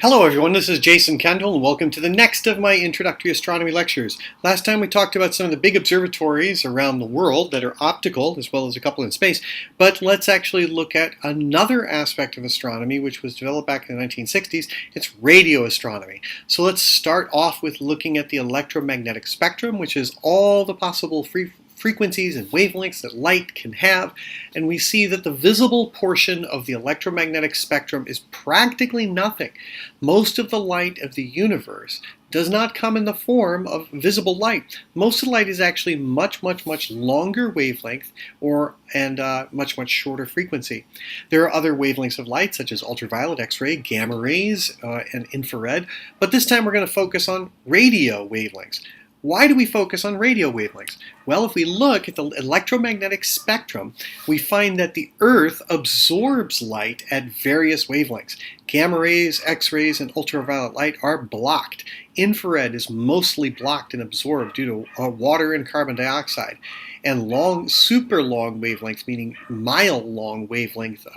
Hello everyone, this is Jason Kendall and welcome to the next of my introductory astronomy lectures. Last time we talked about some of the big observatories around the world that are optical as well as a couple in space, but let's actually look at another aspect of astronomy which was developed back in the 1960s. It's radio astronomy. So let's start off with looking at the electromagnetic spectrum, which is all the possible frequencies and wavelengths that light can have, and we see that the visible portion of the electromagnetic spectrum is practically nothing. Most of the light of the universe does not come in the form of visible light. Most of the light is actually much longer wavelength and much shorter frequency. There are other wavelengths of light such as ultraviolet, X-ray, gamma rays, and infrared, but this time we're going to focus on radio wavelengths. Why do we focus on radio wavelengths? Well, if we look at the electromagnetic spectrum, we find that the Earth absorbs light at various wavelengths. Gamma rays, X-rays, and ultraviolet light are blocked. Infrared is mostly blocked and absorbed due to water and carbon dioxide. And super long wavelengths, meaning mile-long wavelength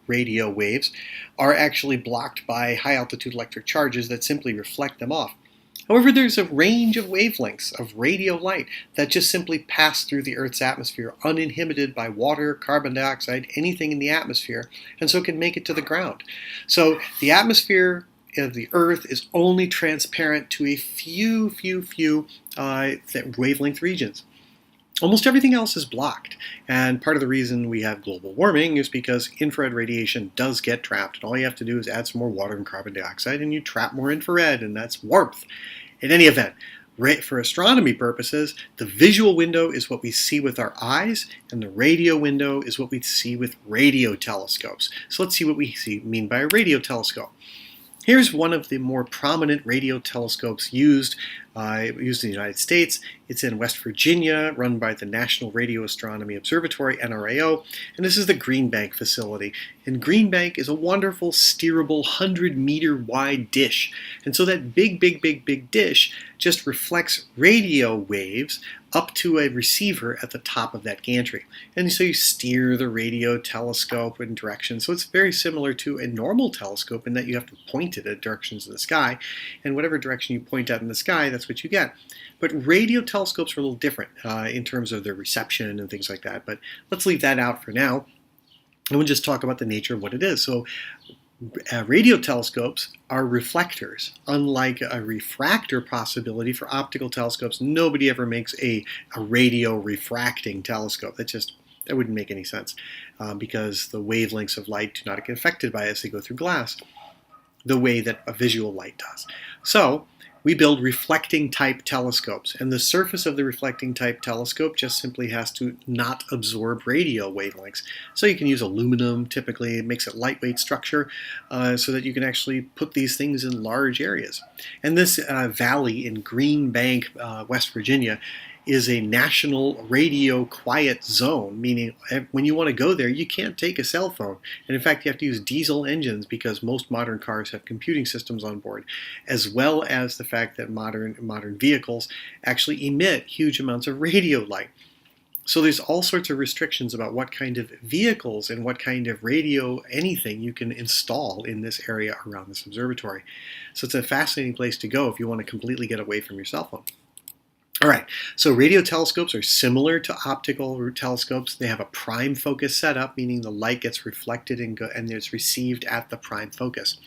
radio waves, are actually blocked by high-altitude electric charges that simply reflect them off. However, there's a range of wavelengths of radio light that just simply pass through the Earth's atmosphere uninhibited by water, carbon dioxide, anything in the atmosphere, and so can make it to the ground. So the atmosphere of the Earth is only transparent to a few wavelength regions. Almost everything else is blocked, and part of the reason we have global warming is because infrared radiation does get trapped, and all you have to do is add some more water and carbon dioxide and you trap more infrared, and that's warmth. In any event, for astronomy purposes, the visual window is what we see with our eyes, and the radio window is what we see with radio telescopes. So let's see what we mean by a radio telescope. Here's one of the more prominent radio telescopes used in the United States. It's in West Virginia, run by the National Radio Astronomy Observatory, NRAO, and this is the Green Bank facility. And Green Bank is a wonderful, steerable, 100-meter wide dish. And so that big dish just reflects radio waves up to a receiver at the top of that gantry. And so you steer the radio telescope in direction. So it's very similar to a normal telescope in that you have to point it at directions in the sky, and whatever direction you point at in the sky, that's what you get. But radio telescopes are a little different in terms of their reception and things like that, but let's leave that out for now, and we'll just talk about the nature of what it is. So radio telescopes are reflectors. Unlike a refractor possibility for optical telescopes, nobody ever makes a radio refracting telescope. That wouldn't make any sense because the wavelengths of light do not get affected by it as they go through glass the way that a visual light does. So we build reflecting type telescopes, and the surface of the reflecting type telescope just simply has to not absorb radio wavelengths. So you can use aluminum, typically. It makes it lightweight structure so that you can actually put these things in large areas. And this valley in Green Bank, West Virginia, is a national radio quiet zone, meaning when you want to go there, you can't take a cell phone. And in fact, you have to use diesel engines because most modern cars have computing systems on board, as well as the fact that modern vehicles actually emit huge amounts of radio light. So there's all sorts of restrictions about what kind of vehicles and what kind of radio, anything you can install in this area around this observatory. So it's a fascinating place to go if you want to completely get away from your cell phone. All right, so radio telescopes are similar to optical telescopes. They have a prime focus setup, meaning the light gets reflected and it's received at the prime focus.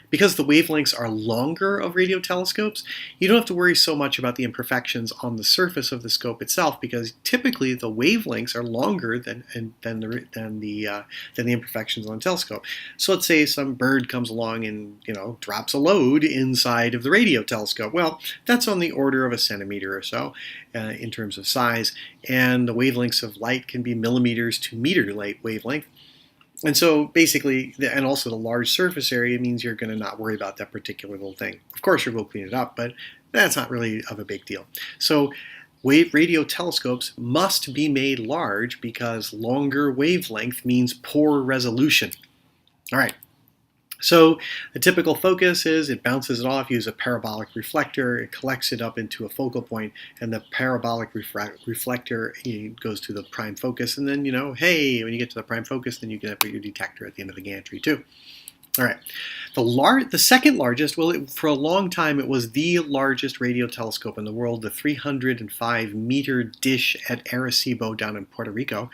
Because the wavelengths are longer of radio telescopes, you don't have to worry so much about the imperfections on the surface of the scope itself, because typically the wavelengths are longer than the imperfections on a telescope. So let's say some bird comes along and drops a load inside of the radio telescope. Well, that's on the order of a centimeter or so in terms of size, and the wavelengths of light can be millimeters to meter light wavelength. And so basically, and also the large surface area means you're going to not worry about that particular little thing. Of course, you're going to clean it up, but that's not really of a big deal. So radio telescopes must be made large because longer wavelength means poor resolution. All right. So a typical focus is it bounces it off, use a parabolic reflector, it collects it up into a focal point, and the parabolic reflector goes to the prime focus, and then, hey, when you get to the prime focus, then you can put your detector at the end of the gantry too. All right. The second largest, well, for a long time it was the largest radio telescope in the world, the 305-meter dish at Arecibo down in Puerto Rico.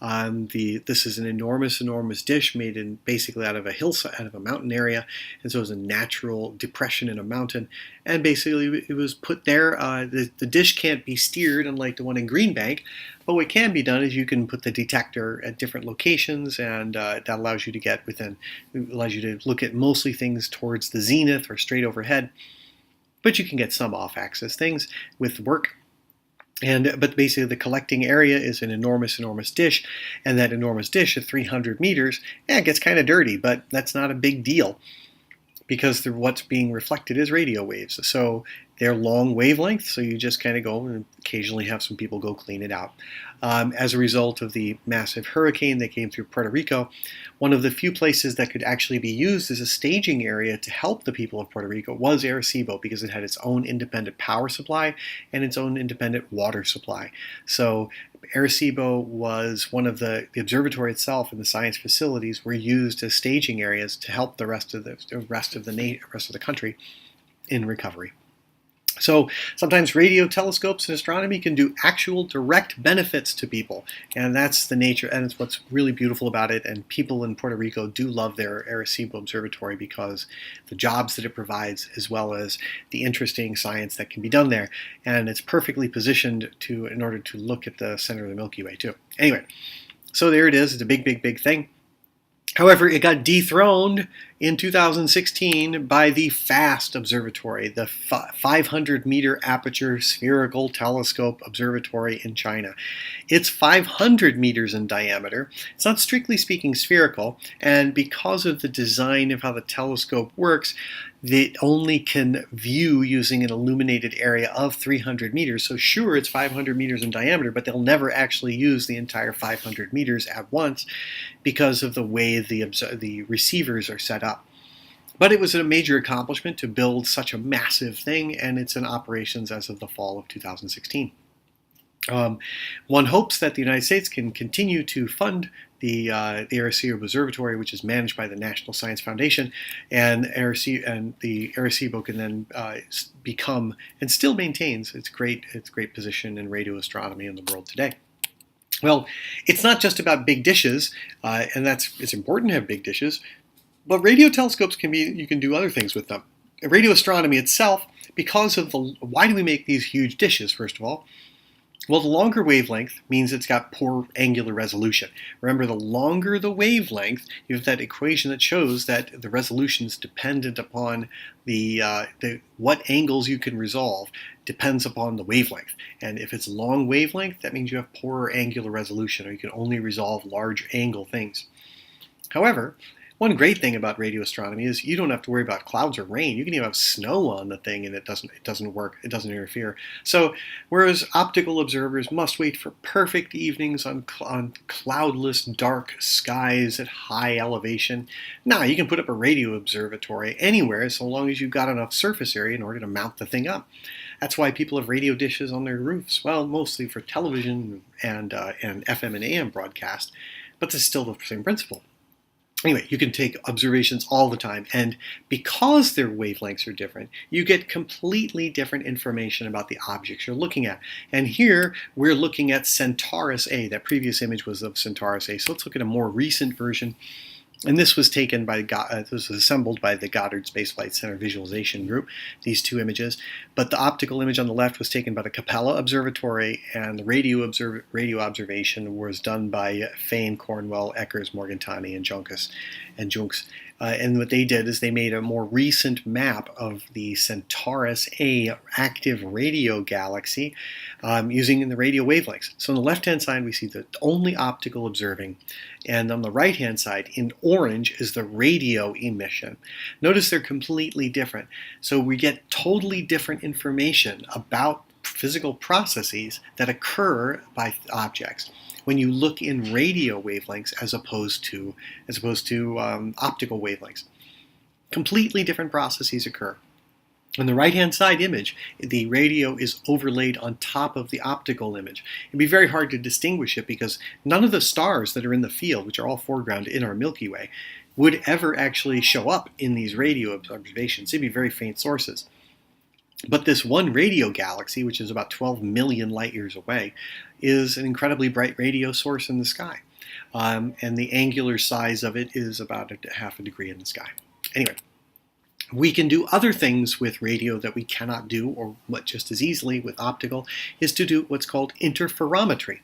This is an enormous dish made basically out of a hillside, out of a mountain area, and so it was a natural depression in a mountain. And basically, it was put there. The dish can't be steered, unlike the one in Green Bank. But what can be done is you can put the detector at different locations, and that allows you to look at mostly things towards the zenith or straight overhead. But you can get some off-axis things with work. But basically, the collecting area is an enormous dish, and that enormous dish at 300 meters, it gets kind of dirty, but that's not a big deal, because what's being reflected is radio waves. So they're long wavelengths, so you just kind of go and occasionally have some people go clean it out. As a result of the massive hurricane that came through Puerto Rico, one of the few places that could actually be used as a staging area to help the people of Puerto Rico was Arecibo, because it had its own independent power supply and its own independent water supply. So Arecibo was one of the observatory itself and the science facilities were used as staging areas to help the rest of the country in recovery. So sometimes radio telescopes and astronomy can do actual direct benefits to people, and that's the nature, and it's what's really beautiful about it. And people in Puerto Rico do love their Arecibo Observatory because the jobs that it provides, as well as the interesting science that can be done there, and it's perfectly positioned in order to look at the center of the Milky Way too. Anyway, so there it is. It's a big thing. However, it got dethroned in 2016 by the FAST Observatory, the 500-meter Aperture Spherical Telescope Observatory in China. It's 500 meters in diameter. It's not strictly speaking spherical, and because of the design of how the telescope works, it only can view using an illuminated area of 300 meters. So sure, it's 500 meters in diameter, but they'll never actually use the entire 500 meters at once because of the way the receivers are set up. But it was a major accomplishment to build such a massive thing, and it's in operations as of the fall of 2016. One hopes that the United States can continue to fund the Arecibo Observatory, which is managed by the National Science Foundation, and the Arecibo can then become, and still maintains, its great position in radio astronomy in the world today. Well, it's not just about big dishes, and it's important to have big dishes, but radio telescopes you can do other things with them. Radio astronomy itself, because of why do we make these huge dishes, first of all? Well, the longer wavelength means it's got poor angular resolution. Remember, the longer the wavelength, you have that equation that shows that the resolution is dependent upon what angles you can resolve depends upon the wavelength. And if it's long wavelength, that means you have poorer angular resolution, or you can only resolve large angle things. However, one great thing about radio astronomy is you don't have to worry about clouds or rain. You can even have snow on the thing and it doesn't work, it doesn't interfere. So whereas optical observers must wait for perfect evenings on cloudless, dark skies at high elevation, now you can put up a radio observatory anywhere so long as you've got enough surface area in order to mount the thing up. That's why people have radio dishes on their roofs. Well, mostly for television and FM and AM broadcast, but it's still the same principle. Anyway, you can take observations all the time, and because their wavelengths are different, you get completely different information about the objects you're looking at. And here, we're looking at Centaurus A. That previous image was of Centaurus A, so let's look at a more recent version. And this was assembled by the Goddard Space Flight Center Visualization Group, these two images. But the optical image on the left was taken by the Capella Observatory, and the radio observation was done by Fane, Cornwell, Eckers, Morgantani, and Junks. And what they did is they made a more recent map of the Centaurus A active radio galaxy using the radio wavelengths. So on the left-hand side, we see the only optical observing, and on the right-hand side, in orange, is the radio emission. Notice they're completely different. So we get totally different information about physical processes that occur by objects when you look in radio wavelengths as opposed to optical wavelengths. Completely different processes occur. On the right-hand side image, the radio is overlaid on top of the optical image. It'd be very hard to distinguish it because none of the stars that are in the field, which are all foreground in our Milky Way, would ever actually show up in these radio observations. They'd be very faint sources. But this one radio galaxy, which is about 12 million light years away, is an incredibly bright radio source in the sky. And the angular size of it is about half a degree in the sky. Anyway, we can do other things with radio that we cannot do, or what just as easily with optical, is to do what's called interferometry.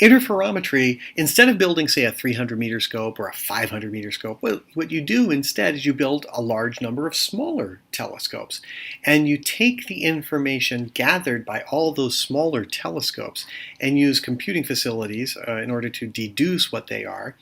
Interferometry, instead of building, say, a 300-meter scope or a 500-meter scope, what you do instead is you build a large number of smaller telescopes. And you take the information gathered by all those smaller telescopes and use computing facilities in order to deduce what they are,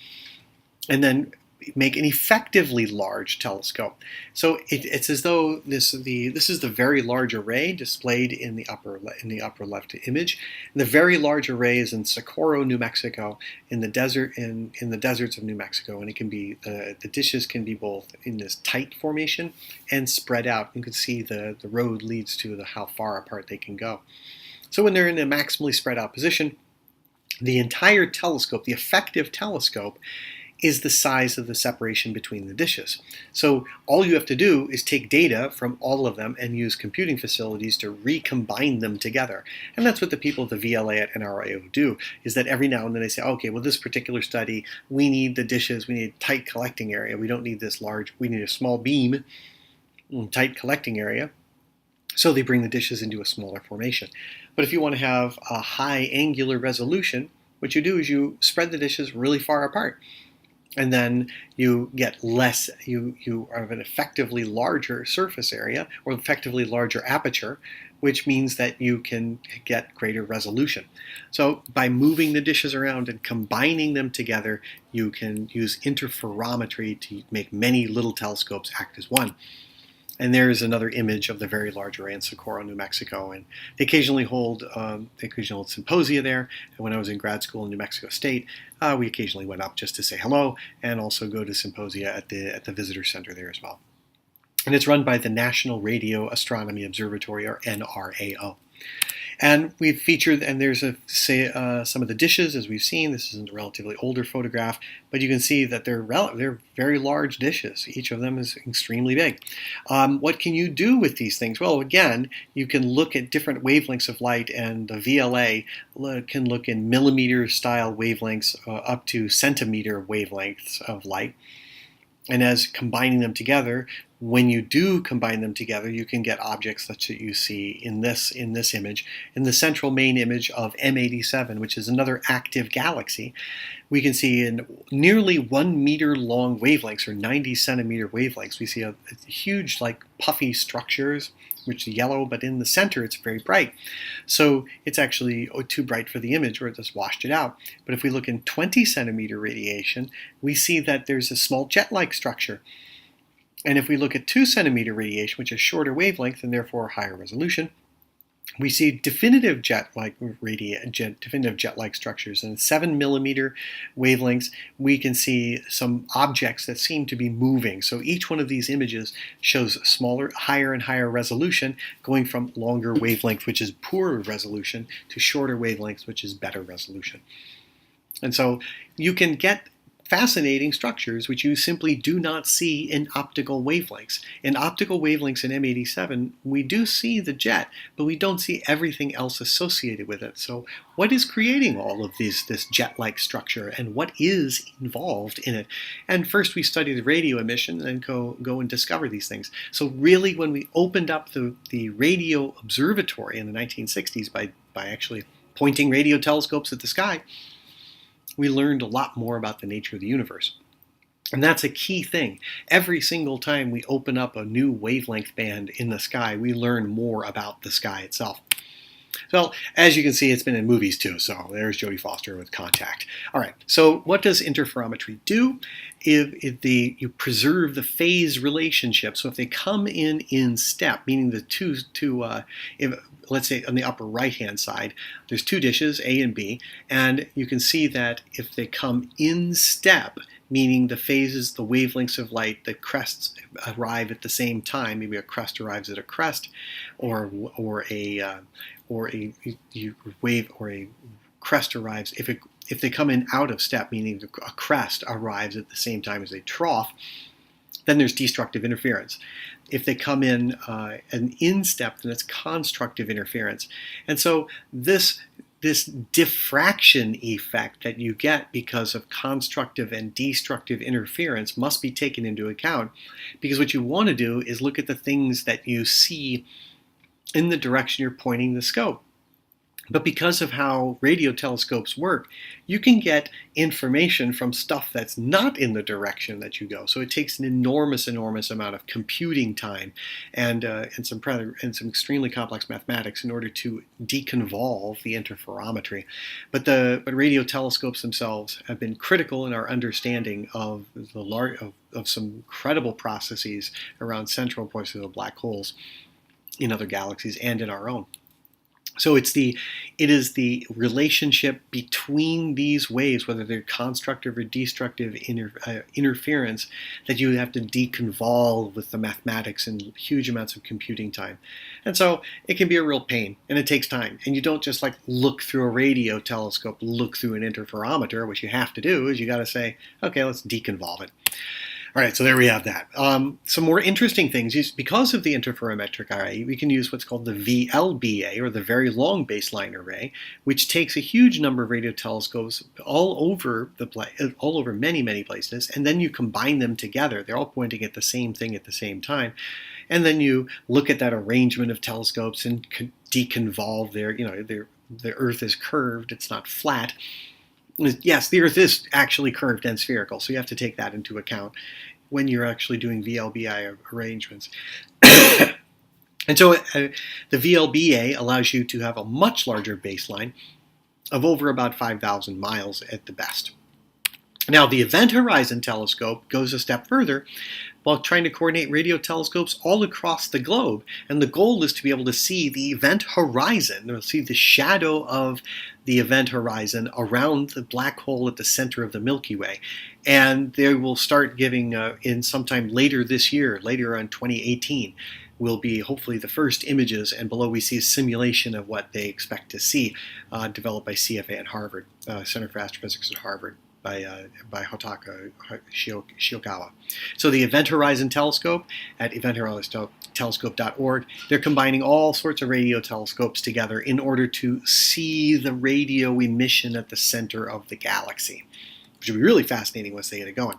and then make an effectively large telescope. So it's as though this is the very large array displayed in the upper left image. And the very large array is in Socorro, New Mexico, in the desert in the deserts of New Mexico, and it can be the dishes can be both in this tight formation and spread out. You can see the road leads to how far apart they can go. So when they're in a maximally spread out position, the entire telescope, the effective telescope, is the size of the separation between the dishes. So all you have to do is take data from all of them and use computing facilities to recombine them together. And that's what the people at the VLA at NRAO do, is that every now and then they say, okay, well, this particular study, we need the dishes, we need a tight collecting area, we don't need this large, we need a small beam, tight collecting area. So they bring the dishes into a smaller formation. But if you want to have a high angular resolution, what you do is you spread the dishes really far apart. And then you get less, you have an effectively larger surface area, or effectively larger aperture, which means that you can get greater resolution. So by moving the dishes around and combining them together, you can use interferometry to make many little telescopes act as one. And there's another image of the very large array in Socorro, New Mexico. And they occasionally hold symposia there. And when I was in grad school in New Mexico State, we occasionally went up just to say hello and also go to symposia at the visitor center there as well. And it's run by the National Radio Astronomy Observatory, or NRAO. And we've featured, and there's some of the dishes, as we've seen. This is a relatively older photograph, but you can see that they're very large dishes. Each of them is extremely big. What can you do with these things? Well, again, you can look at different wavelengths of light, and the VLA can look in millimeter-style wavelengths up to centimeter wavelengths of light. And as combining them together, when you do combine them together, you can get objects such that you see in this image, in the central main image of M87, which is another active galaxy. We can see in nearly 1 meter long wavelengths, or 90 centimeter wavelengths. We see a huge, like, puffy structures, which is yellow, but in the center it's very bright. So it's actually too bright for the image, or it just washed it out. But if we look in 20 centimeter radiation, we see that there's a small jet-like structure. And if we look at 2 centimeter radiation, which is shorter wavelength and therefore higher resolution, we see definitive jet-like structures. And 7 millimeter wavelengths, we can see some objects that seem to be moving. So each one of these images shows smaller, higher and higher resolution, going from longer wavelength, which is poorer resolution, to shorter wavelengths, which is better resolution. And so you can get fascinating structures which you simply do not see in optical wavelengths. In optical wavelengths in M87, we do see the jet, but we don't see everything else associated with it. So what is creating all of this jet-like structure, and what is involved in it? And first we study the radio emission, and then go and discover these things. So really, when we opened up the radio observatory in the 1960s by actually pointing radio telescopes at the sky, we learned a lot more about the nature of the universe. And that's a key thing. Every single time we open up a new wavelength band in the sky, we learn more about the sky itself. Well, as you can see, it's been in movies too, so there's Jodie Foster with Contact. All right, so what does interferometry do? You preserve the phase relationship. So if they come in step, meaning the let's say on the upper right-hand side, there's 2 dishes, A and B, and you can see that if they come in step, meaning the phases, the wavelengths of light, the crests arrive at the same time. Maybe a crest arrives at a crest, or a wave, or a crest arrives. If if they come in out of step, meaning a crest arrives at the same time as a trough, then there's destructive interference. If they come in an instep, then it's constructive interference. And so this diffraction effect that you get because of constructive and destructive interference must be taken into account, because what you want to do is look at the things that you see in the direction you're pointing the scope. But because of how radio telescopes work, you can get information from stuff that's not in the direction that you go. So it takes an enormous amount of computing time and some extremely complex mathematics in order to deconvolve the interferometry. But radio telescopes themselves have been critical in our understanding of of some incredible processes around central points of the black holes in other galaxies and in our own. So it is the relationship between these waves, whether they're constructive or destructive interference, that you have to deconvolve with the mathematics and huge amounts of computing time. And so it can be a real pain, and it takes time. And you don't just like look through a radio telescope, look through an interferometer. What you have to do is you got to say, okay, let's deconvolve it. All right, so there we have that. Some more interesting things is because of the interferometric array, we can use what's called the VLBA, or the Very Long Baseline Array, which takes a huge number of radio telescopes all over many places, and then you combine them together. They're all pointing at the same thing at the same time, and then you look at that arrangement of telescopes and deconvolve the Earth is curved; it's not flat. Yes, the Earth is actually curved and spherical, so you have to take that into account when you're actually doing VLBI arrangements. And so the VLBA allows you to have a much larger baseline of over about 5,000 miles at the best. Now, the Event Horizon Telescope goes a step further while trying to coordinate radio telescopes all across the globe. And the goal is to be able to see the event horizon, or see the shadow of the event horizon around the black hole at the center of the Milky Way. And they will start giving, in sometime later this year, later on 2018, will be hopefully the first images, and below we see a simulation of what they expect to see, developed by CFA at Harvard, Center for Astrophysics at Harvard, by Hotaka Shiokawa. So the Event Horizon Telescope at eventhorizontelescope.org, they're combining all sorts of radio telescopes together in order to see the radio emission at the center of the galaxy, which would be really fascinating once they get it going.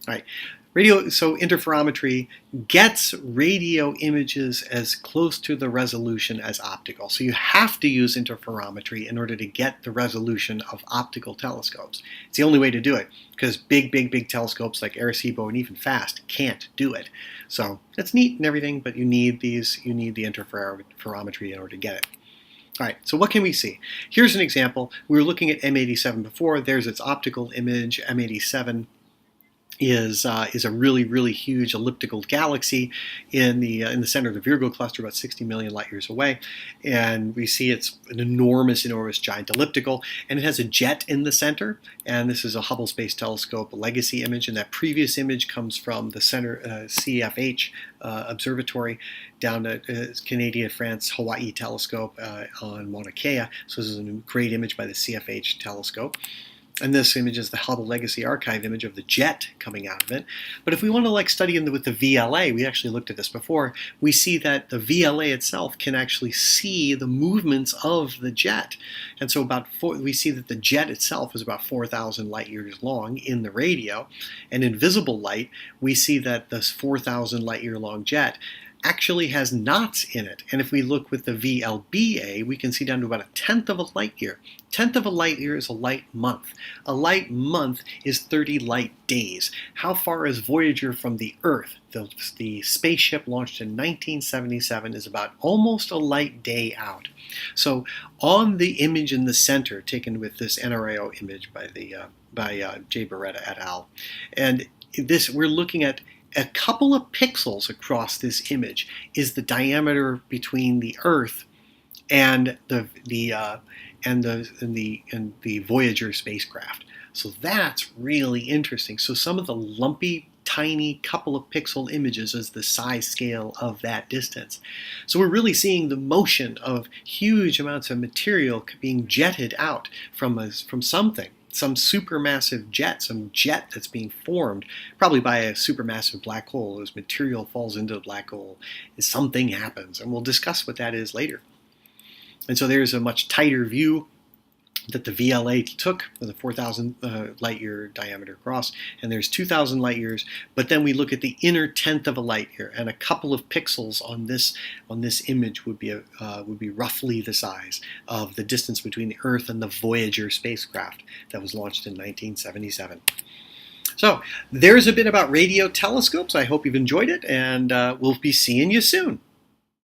All right. So interferometry gets radio images as close to the resolution as optical. So you have to use interferometry in order to get the resolution of optical telescopes. It's the only way to do it, because big telescopes like Arecibo and even FAST can't do it. So it's neat and everything, but you need the interferometry in order to get it. All right, so what can we see? Here's an example. We were looking at M87 before. There's its optical image. M87 is a really huge elliptical galaxy in the center of the Virgo cluster, about 60 million light years away, and we see it's an enormous giant elliptical, and it has a jet in the center. And this is a Hubble Space Telescope legacy image, and that previous image comes from the center CFH Observatory down at Canadian France Hawaii Telescope on Mauna Kea. So this is a great image by the CFH telescope. And this image is the Hubble Legacy Archive image of the jet coming out of it. But if we want to study with the VLA, we actually looked at this before, we see that the VLA itself can actually see the movements of the jet. And so we see that the jet itself is about 4,000 light years long in the radio. And in visible light, we see that this 4,000 light year long jet actually has knots in it. And if we look with the VLBA, we can see down to about 1/10 of a light year. 1/10 of a light year is a light month. A light month is 30 light days. How far is Voyager from the Earth? The spaceship launched in 1977 is about almost a light day out. So on the image in the center, taken with this NRAO image by Jay Beretta et al., and this we're looking at a couple of pixels across this image is the diameter between the Earth and the Voyager spacecraft. So that's really interesting. So some of the lumpy tiny couple of pixel images as the size scale of that distance. So we're really seeing the motion of huge amounts of material being jetted out from something, some supermassive jet, some jet that's being formed, probably by a supermassive black hole. As material falls into the black hole, something happens, and we'll discuss what that is later. And so there's a much tighter view that the VLA took with a 4,000 light year diameter across, and there's 2,000 light years. But then we look at the inner tenth of a light year, and a couple of pixels on this image would be roughly the size of the distance between the Earth and the Voyager spacecraft that was launched in 1977. So there's a bit about radio telescopes. I hope you've enjoyed it, and we'll be seeing you soon.